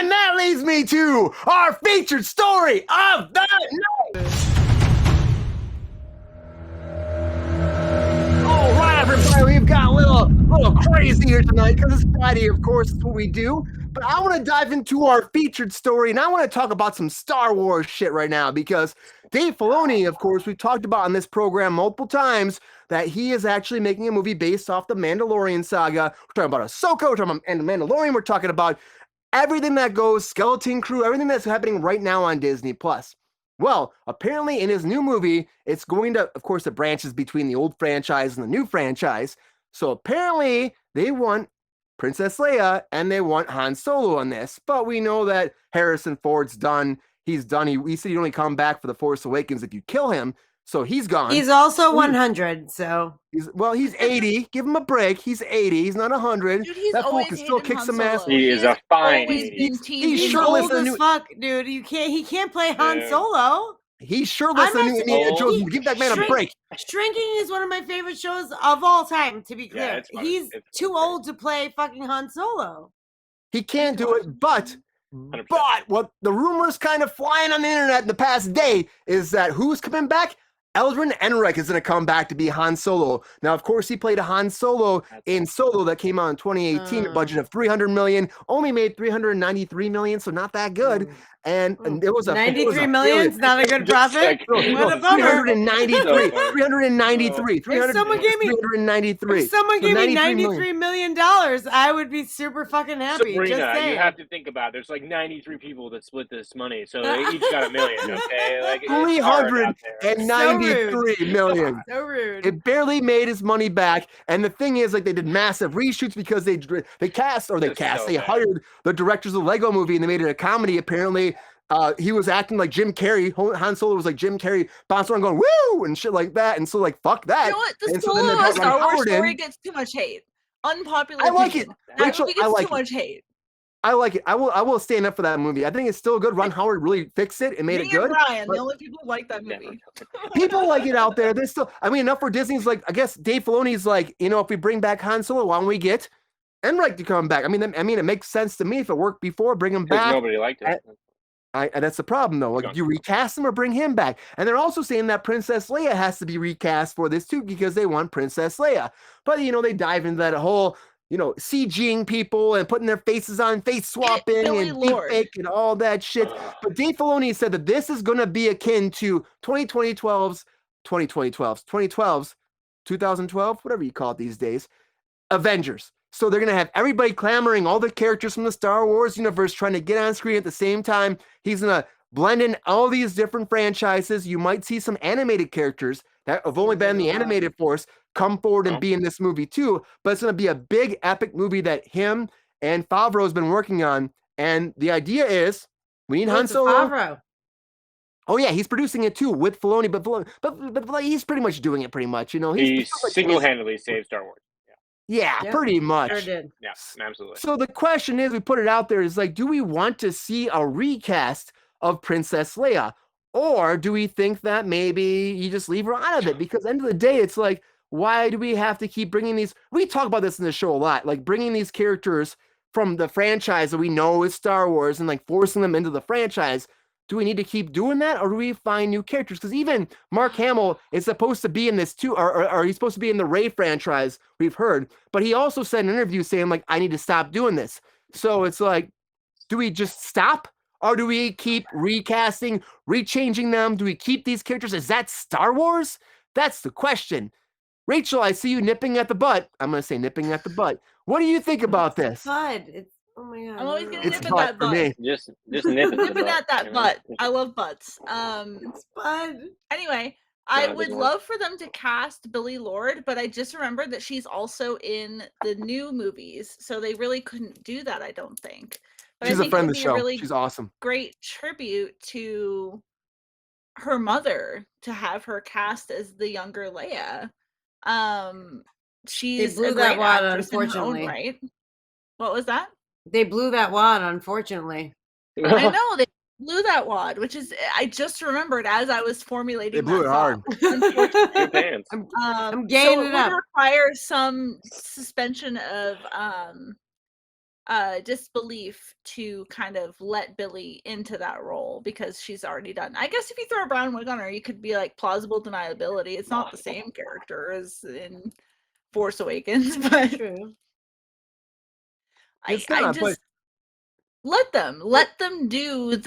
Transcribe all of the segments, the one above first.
And that leads me to our featured story of the night. All right, everybody, we've got a little crazy here tonight because it's Friday, of course, it's what we do. But I want to dive into our featured story, and I want to talk about some Star Wars shit right now because Dave Filoni, of course, we've talked about on this program multiple times that he is actually making a movie based off the Mandalorian saga. We're talking about Ahsoka, we're talking about The Mandalorian, we're talking about everything that goes, Skeleton Crew, everything that's happening right now on Disney+. Well, apparently in his new movie, it's going to, of course, it branches between the old franchise and the new franchise. So apparently they want Princess Leia and they want Han Solo on this. But we know that Harrison Ford's done. He's done. He said he'd only come back for The Force Awakens if you kill him. So he's gone. He's also 100, so. He's 80. Give him a break. He's 80. He's not 100. Dude, he's that fool always can still kick Han some ass. Solo. He is a fine always 80. been He's He's shirtless old in the as new. fuck, dude. He can't play Han Solo. He's shirtless in the Indiana Jones. Give that man a break. Shrinking is one of my favorite shows of all time, to be clear. Yeah, it's fun. He's too old to play fucking Han Solo. He can't do it, but 100%. what the rumors kind of flying on the internet in the past day is that who's coming back? Eldrin Enric is going to come back to be Han Solo. Now, of course, he played a Han Solo in Solo that came out in 2018, a budget of $300 million, only made $393 million, so not that good. And it was a $93 million's not a good profit. What a bummer. 393. 393. If someone gave me 393. If someone gave me $93 $93 million, I would be super fucking happy. Sabrina, just saying. you have to think about it. There's like 93 people that split this money, so they each got $1 million, okay? Like, it's hard out there. $393 million. So rude. It barely made his money back. And the thing is, like, they did massive reshoots because they hired the directors of the Lego movie and they made it a comedy, apparently. He was acting like Jim Carrey. Han Solo was like Jim Carrey, bouncing around going, woo, and shit like that. And so, like, fuck that. You know what? The And so then they Solo brought Star Ron Wars Howard in. story gets too much hate. Unpopular I like it. opinion. That Rachel, movie gets I like too it. much hate. I like it. I will stand up for that movie. I think it's still good. Ron Howard really fixed it and made it Me and good. Brian, but the only people who like that movie. people like it out there. They still, I mean, enough for Disney's like, I guess Dave Filoni's like, if we bring back Han Solo, why don't we get Enric to come back? I mean, it makes sense to me if it worked before, bring him back. Nobody liked it. That's the problem, though. Like, you recast him or bring him back. And they're also saying that Princess Leia has to be recast for this, too, because they want Princess Leia. But, they dive into that whole, CGing people and putting their faces on, face swapping and deepfake and all that shit. But Dave Filoni said that this is going to be akin to 2012's, 2012, whatever you call it these days, Avengers. So they're going to have everybody clamoring, all the characters from the Star Wars universe trying to get on screen at the same time. He's going to blend in all these different franchises. You might see some animated characters that have only been in the animated force come forward and be in this movie too. But it's going to be a big, epic movie that him and Favreau has been working on. And the idea is we need Han Solo. Favreau. Oh yeah, he's producing it too with Filoni, but he's pretty much doing it pretty much. He single-handedly saved Star Wars. Yeah, pretty much. Sure did. Yeah, absolutely. So the question is, we put it out there, is like, do we want to see a recast of Princess Leia? Or do we think that maybe you just leave her out of it? Because at the end of the day, it's like, why do we have to keep bringing these? We talk about this in the show a lot, like bringing these characters from the franchise that we know is Star Wars and like forcing them into the franchise. Do we need to keep doing that, or do we find new characters? Because even Mark Hamill is supposed to be in this too, or he's supposed to be in the Rey franchise, we've heard. But he also said in an interview saying, like, I need to stop doing this. So it's like, do we just stop? Or do we keep recasting, rechanging them? Do we keep these characters? Is that Star Wars? That's the question. Rachel, I see you nipping at the butt. I'm going to say nipping at the butt. What do you think about this? Bud, oh my God. I'm always gonna It's nip at that butt for me. butt. Just nip Nipping at that butt. I love butts. It's Bud. Anyway, I would love for them to cast Billie Lourd, but I just remembered that she's also in the new movies, so they really couldn't do that, I don't think. But She's I a think friend it of would the be show. a really She's awesome. great tribute to her mother to have her cast as the younger Leia. She's blew a that great wad, actress in her own unfortunately. right. What was that? They blew that wad, unfortunately. I know they blew that wad, which is I just remembered as I was formulating. They blew that it hard. thought. Good pants. I'm So gaining it it would up. require some suspension of disbelief to kind of let Billy into that role because she's already done. I guess if you throw a brown wig on her, you could be like plausible deniability. It's not the same character as in Force Awakens, but True. I just let them do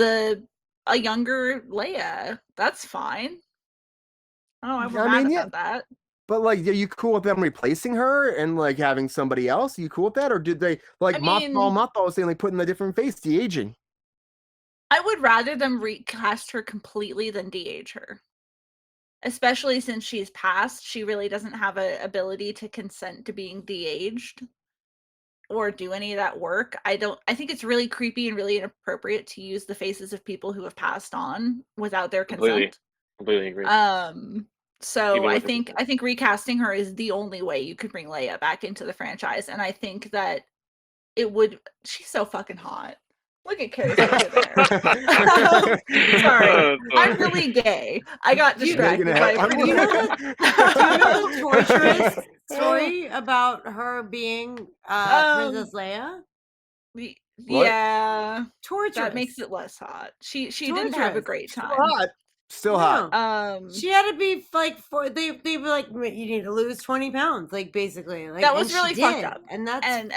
a younger Leia. That's fine. Oh, I'm mad about that. But like, are you cool with them replacing her and like having somebody else? Are you cool with that, or did they like Mothball was saying like putting a different face, de-aging? I would rather them recast her completely than de-age her. Especially since she's passed, she really doesn't have an ability to consent to being de-aged or do any of that work. I think it's really creepy and really inappropriate to use the faces of people who have passed on without their consent. Completely agree. So I think recasting her is the only way you could bring Leia back into the franchise, and I think that it would. She's so fucking hot. Look at Carrie Fisher there. Sorry, I'm really gay. I got distracted by a pretty. Do you know the torturous story about her being Princess Leia? Yeah, torturous. That makes it less hot. She didn't have a great time. Still hot. She had to be like they were like, you need to lose 20 pounds, like basically. Like that was really fucked up. And that's and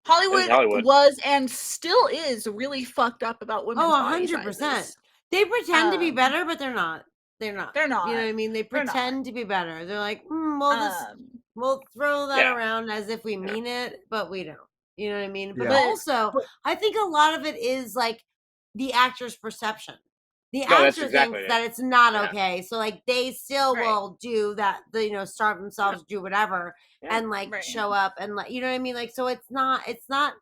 Hollywood was and still is really fucked up about women's body 100%. sizes. They pretend to be better, but they're not. They're not. They're not. You know what I mean? They pretend to be better. They're like, we'll throw that around as if we mean it, but we don't. You know what I mean? But also, I think a lot of it is like the actor's perception. The actor thinks that it's not okay, so like they still will do that. Starve themselves, do whatever, and like show up and like you know what I mean. Like so, it's 100%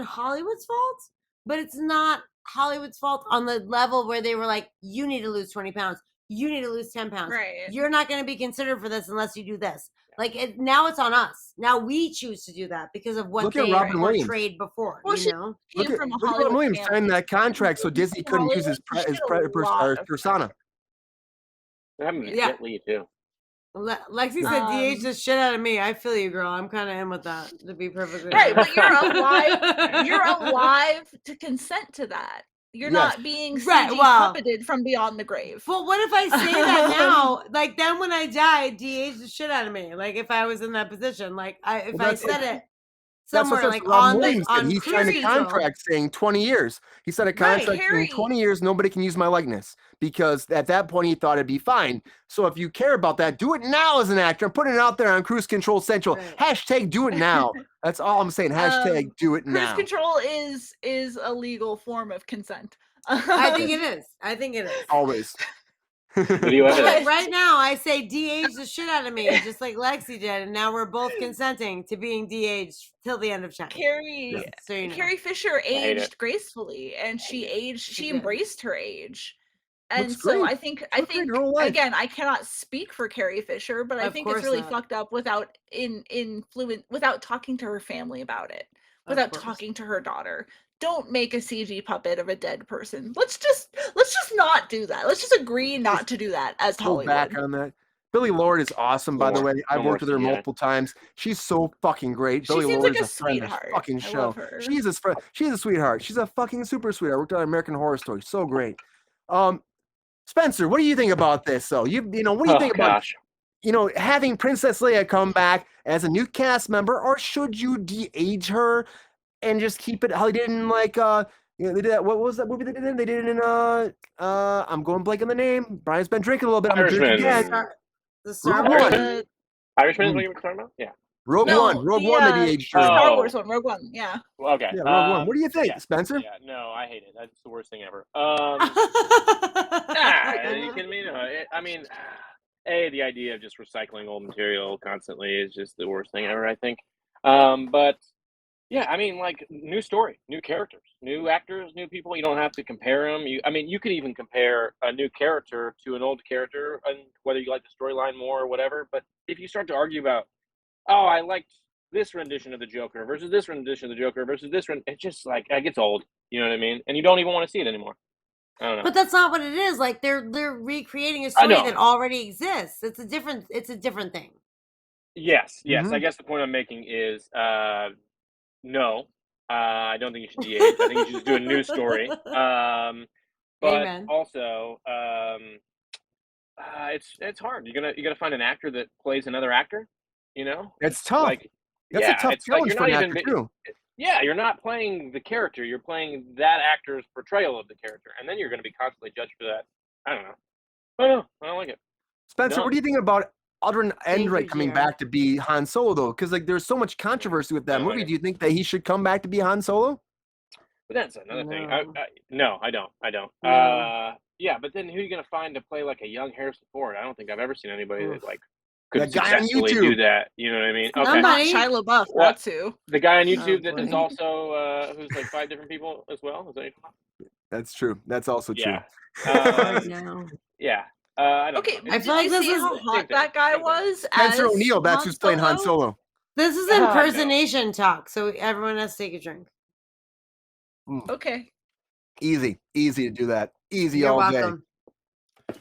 Hollywood's fault, but it's not Hollywood's fault on the level where they were like, you need to lose 20 pounds, you need to lose 10 pounds. Right. You're not going to be considered for this unless you do this. Like now it's on us. Now we choose to do that because of what they portrayed before. Well, look at Robin Williams signed that contract so Disney couldn't use his persona. That happened to Jet Li too. Lexi said de-age the shit out of me. I feel you, girl. I'm kind of in with that, to be perfectly right. But you're alive to consent to that. You're not being puppeted from beyond the grave. Well, what if I say that now? Like then when I die, de-age the shit out of me. Like if I was in that position, like if I said it somewhere like on he signed a contract saying 20 years. He signed a contract saying 20 years nobody can use my likeness because at that point he thought it'd be fine. So if you care about that, do it now as an actor. I'm putting it out there on Cruise Control Central. Hashtag do it now. That's all I'm saying. Hashtag do it now. Cruise control is a legal form of consent. I think it is. Always. Right now, I say de-age the shit out of me, just like Lexi did, and now we're both consenting to being de-aged till the end of time. Carrie Fisher aged gracefully, and she embraced her age. And so I think again, I cannot speak for Carrie Fisher, but I think it's really fucked up without talking to her family about it, without talking to her daughter. Don't make a CG puppet of a dead person. Let's just not do that. Let's just agree not to do that as Hollywood. Back on that. Billy Lord is awesome, by the way. I've worked with her multiple times. She's so fucking great. She Billy seems Lord like is a friend of the fucking show. I love her. She's a sweetheart. She's a fucking super sweetheart. I worked on American Horror Story. So great. Spencer, what do you think about this? Though what do you think about having Princess Leia come back as a new cast member, or should you de-age her and just keep it how they did in they did that. What was that movie they did in? They did it in I'm going blank on the name. Brian's been drinking a little bit. I'm drinking again. The Star Wars. Irishman is what you were talking about? Yeah. Rogue One. Rogue One they de-aged her. Star Wars one. Rogue One. Yeah. Well, okay. Yeah, Rogue One. What do you think, Spencer? Yeah. No, I hate it. That's the worst thing ever. You kidding me? No. I mean, the idea of just recycling old material constantly is just the worst thing ever, I think. But yeah, I mean, like new story, new characters, new actors, new people. You don't have to compare them. You could even compare a new character to an old character, and whether you like the storyline more or whatever. But if you start to argue about, I liked this rendition of the Joker versus this rendition of the Joker versus this it's just like it gets old. You know what I mean? And you don't even want to see it anymore. I don't know. But that's not what it is. Like they're recreating a story that already exists. It's a different thing. Yes. I guess the point I'm making is No, I don't think you should de-age. I think you should just do a new story. But Amen. also, it's hard. You gotta find an actor that plays another actor. You know, It's tough. like That's a tough it's like challenge you're for not an even. actor too. Yeah, you're not playing the character. You're playing that actor's portrayal of the character, and then you're going to be constantly judged for that. I don't know. I don't like it. Spencer, No. what do you think about Aldrin Ehrenreich you, coming Jared. back to be Han Solo though? Because like there's so much controversy with that No, movie. Do you think that he should come back to be Han Solo? But that's another thing. No. No, I don't. No. Yeah, but then who are you going to find to play like a young Harrison Ford? I don't think I've ever seen anybody that like could That guy on successfully YouTube. do that. You know what I mean? Okay. Not Somebody- Shia LaBeouf. What? That's who. The guy on YouTube that boy. is also who's like 5 different people as well. Is that That's true. That's also true. Yeah. No. Yeah. I don't Okay, know. I did feel like you this see is- how hot that guy was? Spencer as O'Neill, that's Han who's playing Han Solo. This is no. impersonation talk, so everyone has to take a drink. Okay. Easy to do that. Easy You're all welcome. day.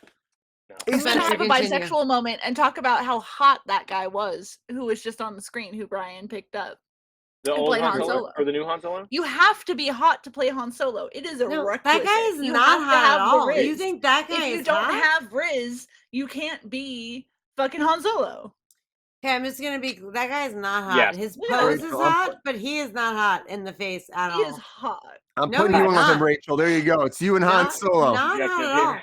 I'm Is gonna Spencer, have a continue. bisexual moment and talk about how hot that guy was, who was just on the screen, who Brian picked up. The Who old played Han Han Solo Solo. or the new Han Solo? You have to be hot to play Han Solo. It is a No, requisite. that guy is You not have to hot have at the all. Riz. You think that guy if you is don't hot? have Riz, you can't be fucking Han Solo. Okay, I'm just gonna be. That guy is not hot. Yes. His Yeah. pose is Rachel, I'm hot, but he is not hot in the face at He all. is hot. I'm No, putting he's you in with him, not. Rachel. There you go. It's you and Han Not- Solo. Not Yeah, hot yeah, at yeah. all.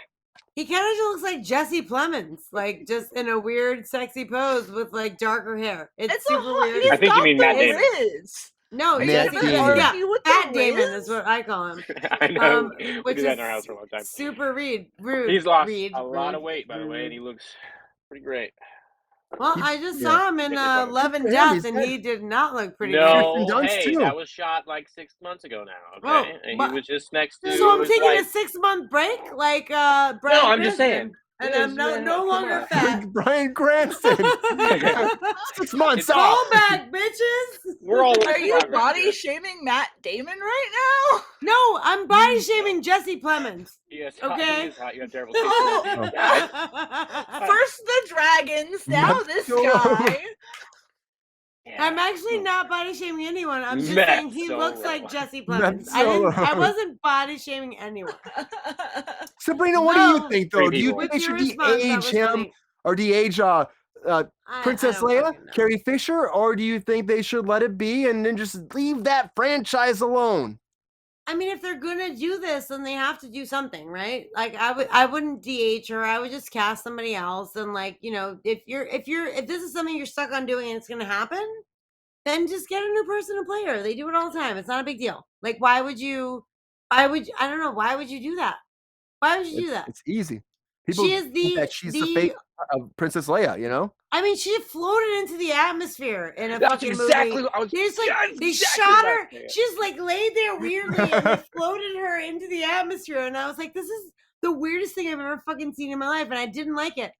He kind of just looks like Jesse Plemons, like just in a weird, sexy pose with like darker hair. It's It's super a hot. weird. He's I think you got mean the Matt Damon. Riz. No, Matt Jesse, Damon. yeah, You with Pat the Damon Riz? is what I call him. I know. We Which did that is in our house for a long time. super rude. He's lost rude, a lot of rude, weight, by the way, rude. and he looks pretty great. Well, He- I just yeah. saw him in Good for him. Love and Good for him, Death, he's and good. he did not look pretty No, Kirsten Dunst, hey, too. that was shot like 6 months ago now. Oh, Okay, and but- he was just next to. good. So I'm his taking a wife. 6-month break, like Brian I'm just Cranston, saying. and Yes, I'm man, no come longer on. fat. Brian Cranston. 6 months It's off. Fall back, bitches. We're all. Are you progress body here. shaming Matt Damon right now? No, I'm body shaming Jesse Plemons. Yes, Okay. He is hot. You have terrible Oh. taste. Yeah, First the dragons, now Matt this Solo. guy. I'm actually not body shaming anyone. I'm just Matt saying he looks Solo. like Jesse Matt Plemons. I Solo. wasn't body shaming anyone. Sabrina, what do No. you think though? Three Do you people. think they What's your should response? That de-age was him funny. or de-age Princess I don't Leia, fucking know. Carrie Fisher, or do you think they should let it be and then just leave that franchise alone? I mean, if they're gonna do this, then they have to do something, right? Like I wouldn't de-age her. I would just cast somebody else. And like, you know, if this is something you're stuck on doing and it's gonna happen, then just get a new person to play her. They do it all the time. It's not a big deal. Like, why would you? I don't know. Why would you do that? Why would you do that? It's easy. People She is think that she's the fate of Princess Leia, you know? I mean, she floated into the atmosphere in a That's fucking exactly movie. what I was. They just like that's they exactly shot what I her. was saying. She's like laid there weirdly, and they floated her into the atmosphere. And I was like, this is the weirdest thing I've ever fucking seen in my life, and I didn't like it.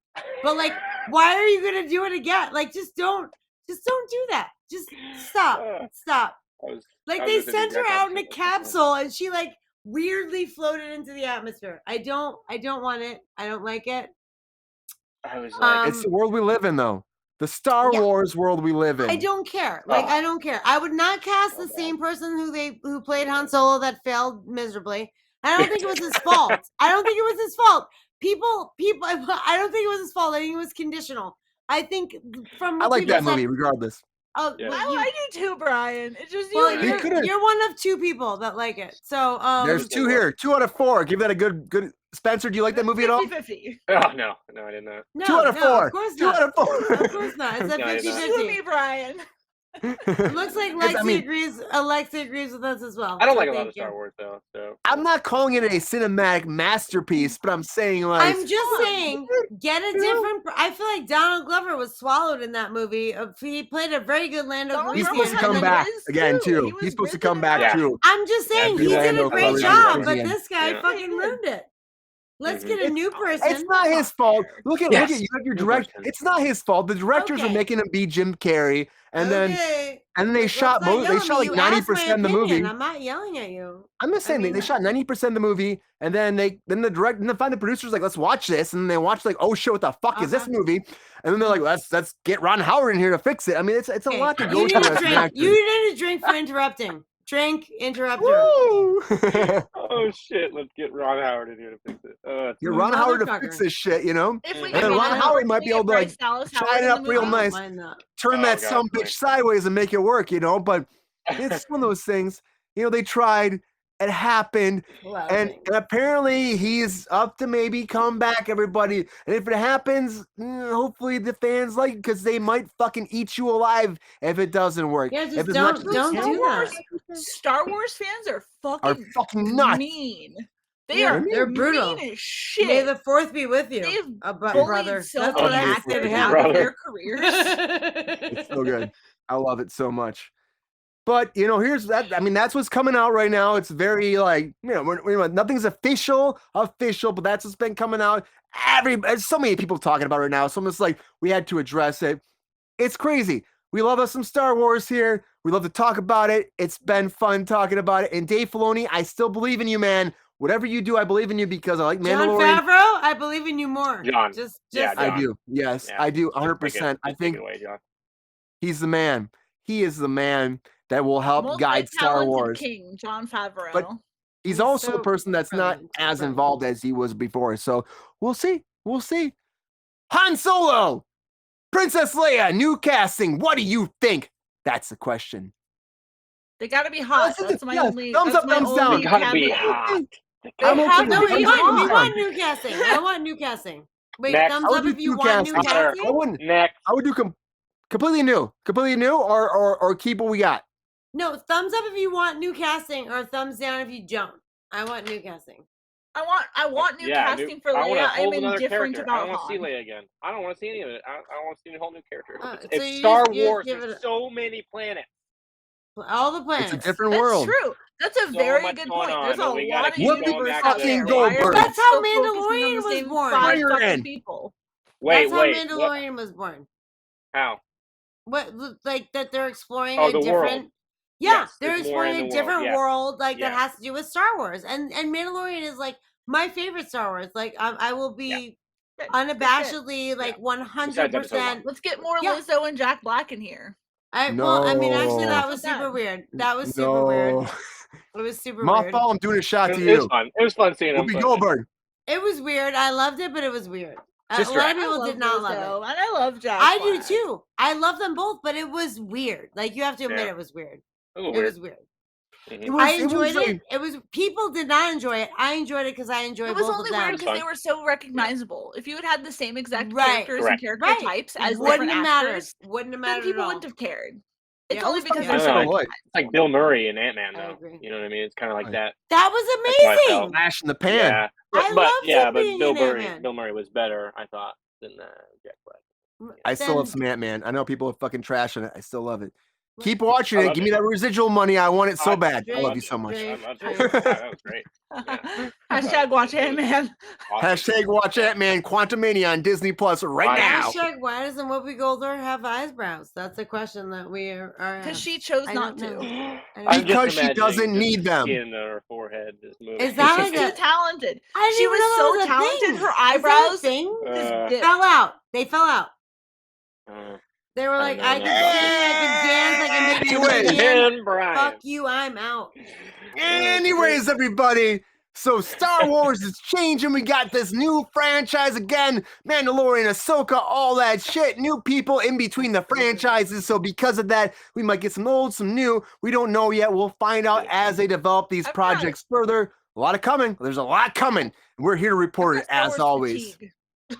But like, why are you gonna do it again? Like, just don't do that. Just stop. Like I they was sent her exactly out in a what I was capsule, and she like weirdly floated into the atmosphere. I don't want it. I don't like it. I was like, It's the world we live in, though. The Star Yeah. Wars world we live in. I don't care. Like, I don't care. I would not cast the same person who played Han Solo that failed miserably. I don't think it was his fault. I don't think it was his fault. People. I don't think it was his fault. I think it was conditional. I think from I what like people that said- movie, regardless. Oh, Yeah. well, I do too, Brian. It's just well, you. He could've- you're one of 2 people that like it. So There's 2 here. 2 out of 4. Give that a good. Spencer, do you like that movie at all? 50-50. oh no, I did not. no, 2 out of 4. No, of course 2 not. out of 4. Of course not. It's a No, I did not. 50-50. You and me, Brian. It looks like Yes, Lexi I mean- agrees. Alexi agrees with us as well. I don't so like a lot thank of you. Star Wars though. So I'm not calling it a cinematic masterpiece, but I'm saying like I'm just saying, get a different. I feel like Donald Glover was swallowed in that movie. He played a very good Lando Donald he's Calrissian, supposed to Glover come and had back Riz, again too. too. He was He's supposed to Riz come in back that. too. I'm just saying he did a Lando great Calrissian job, was but in. this guy Yeah. fucking ruined it. Let's get a new person. It's not his fault. Look at Yes. you have your New direct. person. It's not his fault. The directors are Okay. making him be Jim Carrey, and then Okay. And then they shot like like 90% of the movie. I'm not yelling at you. I'm just saying they shot 90% of the movie, and then the producers like, let's watch this, and they watch like, oh shit, what the fuck is this movie? And then they're like, let's get Ron Howard in here to fix it. I mean, it's a lot to go through as an actor. You need a drink for interrupting. Drink interrupter. Oh shit! Let's get Ron Howard in here to fix it. Get Ron Howard to fix this shit, you know. If we and then Ron Howard might be able to like try it up real nice, turn that some bitch sideways and make it work, you know. But it's one of those things, you know. They tried, it happened, and apparently he's up to maybe come back, everybody. And if it happens, hopefully the fans like it, because they might fucking eat you alive if it doesn't work. Yeah, just don't do that. Star Wars fans are fucking nuts. Mean. They're brutal. Mean as shit. May the fourth be with you. They've brother. That's what I acted in their careers. It's so good. I love it so much. But you know, here's that. I mean, that's what's coming out right now. It's very like, you know, nothing's official, but that's what's been coming out. There's so many people talking about it right now. So almost like we had to address it. It's crazy. We love us some Star Wars here. We love to talk about it. It's been fun talking about it. And Dave Filoni, I still believe in you, man. Whatever you do, I believe in you because I like Mandalorian. John Favreau, I believe in you more. John. John. I do. Yes, I do. 100%. I think he's the man. He is the man that will help guide Star Wars. King, John Favreau. But he's also a person that's not as involved as he was before. So we'll see. We'll see. Han Solo, Princess Leia, new casting. What do you think? That's the question. They gotta be hot. That's my only thumbs up, thumbs down. They gotta be hot. We want new casting. I want new casting. Wait, thumbs up if you want new casting. I would do completely new, or keep what we got. No, thumbs up if you want new casting, or thumbs down if you don't. I want new casting. I want new casting for Leia. I'm indifferent about Han. I want to see Leia again. I don't want to see any of it. I want to see a whole new character. It's so Star Wars. There's so many planets. All the planets. It's a different world. That's true. That's a very good point. There's a lot of universes there. That's how Mandalorian was born. People. That's how Mandalorian was born. How? What, like that they're exploring a different world. Yeah, they're exploring a different world, like that has to do with Star Wars. And Mandalorian is like my favorite Star Wars. Like I will be unabashedly like 100%. Let's get more Lizzo and Jack Black in here. Well, I mean, actually, that was super weird. That was super weird. It was super weird. Mothball, I'm doing a shot to you. It was fun. It was fun seeing him. Whoopi Goldberg. It was weird. I loved it, but it was weird. A lot of people did not love it. And I love Jack I Black. do too. I love them both, but it was weird. Like, you have to admit it was weird. It was weird. I enjoyed it. It was people did not enjoy it. I enjoyed it because I enjoyed both of them. It was only weird because they were so recognizable. If you had the same exact characters and character types as different actors, wouldn't have mattered. People wouldn't have cared. It's Yeah, only because I they're don't so know, it's like Bill Murray and Ant-Man, I though. agree. You know what I mean? It's kind of like that. That was amazing. Flash in the pan. Yeah, I loved being Bill in Ant-Man. Murray was better, I thought, than Jack Black. I still love some Ant-Man. I know people are fucking trashing it. I still love it. Keep watching it. Give me that residual money. I want it so bad. I love you so much. That was great. Yeah. Hashtag watch Ant-Man. Hashtag watch Ant-Man Quantumania on Disney Plus right now. Hashtag why doesn't Whoopi Goldberg have eyebrows? That's a question that we are because she chose not to. Because she doesn't need them. In her forehead, this movie. Is that she's too talented? She was so talented. Her eyebrows fell out. They fell out. They were like, I can sing, I can dance, fuck you, I'm out. Anyways, everybody. So Star Wars is changing. We got this new franchise again. Mandalorian, Ahsoka, all that shit. New people in between the franchises. So because of that, we might get some old, some new. We don't know yet. We'll find out as they develop these projects further. A lot of coming. There's a lot coming. We're here to report it as always.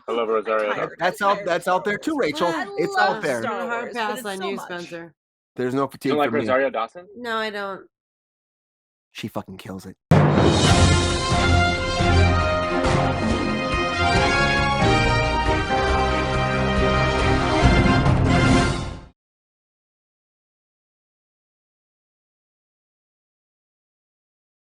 I love Rosario. That's out there too, Rachel. It's out there. I'm hard pass on you, Spencer. There's no fatigue. You don't like for me. Rosario Dawson? No, I don't. She fucking kills it.